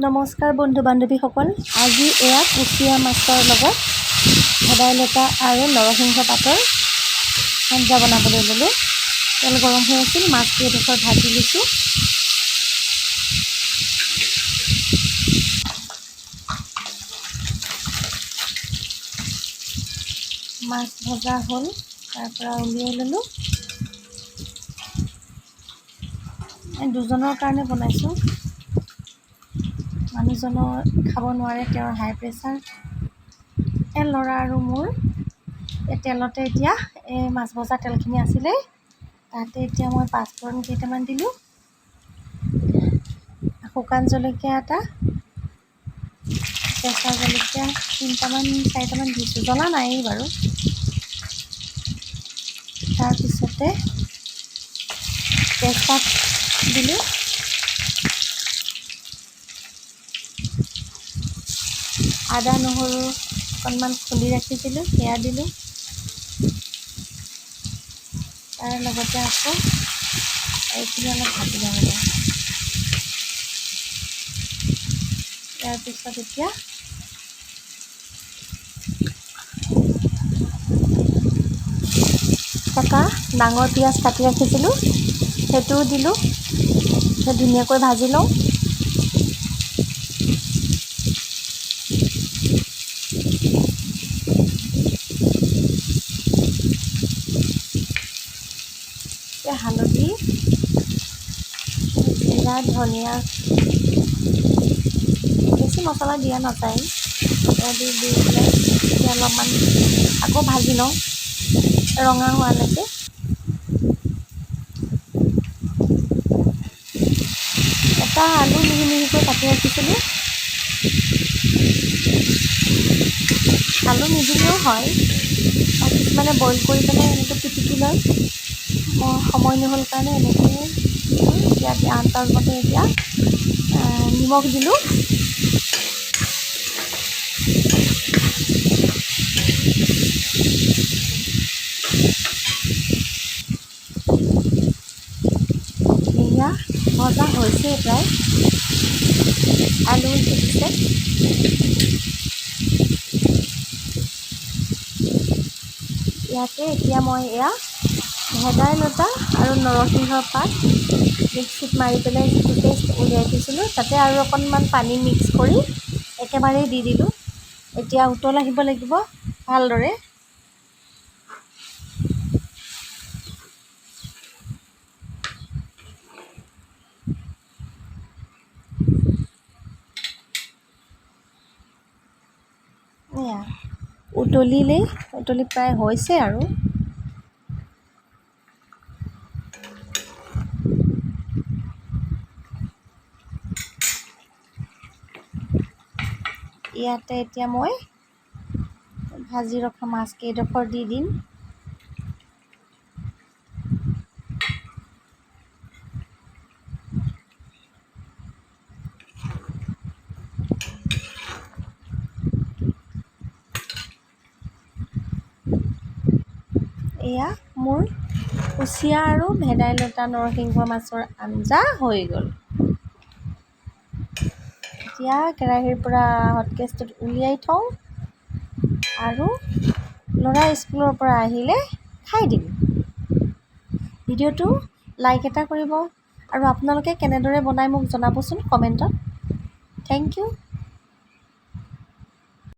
নমস্কাৰ বন্ধু বান্ধৱীসকল, আজি এয়া কুচিয়া মাছৰ লগত ভেদাইলতা আৰু নৰসিংহ পাতৰ আঞ্জা বনাবলৈ ল'লোঁ। তেল গৰম হৈ আছিল, মাছকেইডোখৰ ভাজি লৈছোঁ। মাছ ভজা হ'ল, তাৰ পৰা উলিয়াই ল'লোঁ। দুজনৰ কাৰণে বনাইছোঁ। মানুহজনৰ খাব নোৱাৰে, তেওঁৰ হাই প্ৰেছাৰ। ল'ৰা আৰু মোৰ এই তেলতে এতিয়া এই মাছ ভজা তেলখিনি আছিলে, তাতে এতিয়া মই পাঁচফোৰণ কেইটামান দিলোঁ, শুকান জলকীয়া এটা, কেঁচা জলকীয়া 3-4টামান দিছোঁ, জ্বলা নাই বাৰু। তাৰপিছতে তেজপাত দিলোঁ, আদা নহৰু অকণমান খুন্দি ৰাখিছিলোঁ, সেয়া দিলোঁ। তাৰ লগতে আকৌ এইখিনি অলপ ভাজি ল'ব লাগে। ইয়াৰ পিছত এতিয়া এটা ডাঙৰ পিঁয়াজ কাটি ৰাখিছিলোঁ, সেইটোও দিলোঁ। সেই ধুনীয়াকৈ ভাজি লওঁ। হালধি, জিৰা, ধনিয়া, বেছি মছলা দিয়া নাযায়, দি পেলাই অলপমান আকৌ ভাজি লওঁ ৰঙা হোৱালৈকে। এটা আলু মিহি মিহিকৈ কাটি ৰাখিছিলোঁ, আলু নিদিলেও হয়, কিছুমানে বইল কৰি পেলাই এনেকৈ পিটিকি লয়। মই সময় নহ'ল কাৰণে এনেকৈ ইয়াত আন্দাজমতে এতিয়া নিমখ দিলোঁ। এয়া ভজা হৈছে প্ৰায়, আলু সিজিছে। ইয়াতে এতিয়া মই এয়া ভেদাইলতা আৰু নৰসিংহৰ পাত মিক্সিত মাৰি পেলাই যিটো পেষ্ট উলিয়াই থৈছিলোঁ, তাতে আৰু অকণমান পানী মিক্স কৰি একেবাৰেই দি দিলোঁ। এতিয়া উতল আহিব লাগিব ভালদৰে। এয়া উতলি প্ৰায় হৈছে আৰু। ইয়াতে এতিয়া মই ভাজি ৰখা মাছকেইডোখৰ দি দিম। এয়া মোৰ কুচিয়া আৰু ভেদাইলতা নৰসিংহ মাছৰ আঞ্জা হৈ গ'ল। এতিয়া কেৰাহীৰ পৰা হটকেছটোত উলিয়াই থওঁ আৰু ল'ৰা স্কুলৰ পৰা আহিলে খাই দিম। ভিডিঅ'টো লাইক এটা কৰিব আৰু আপোনালোকে কেনেদৰে বনাই মোক জনাবচোন কমেণ্টত। Thank U.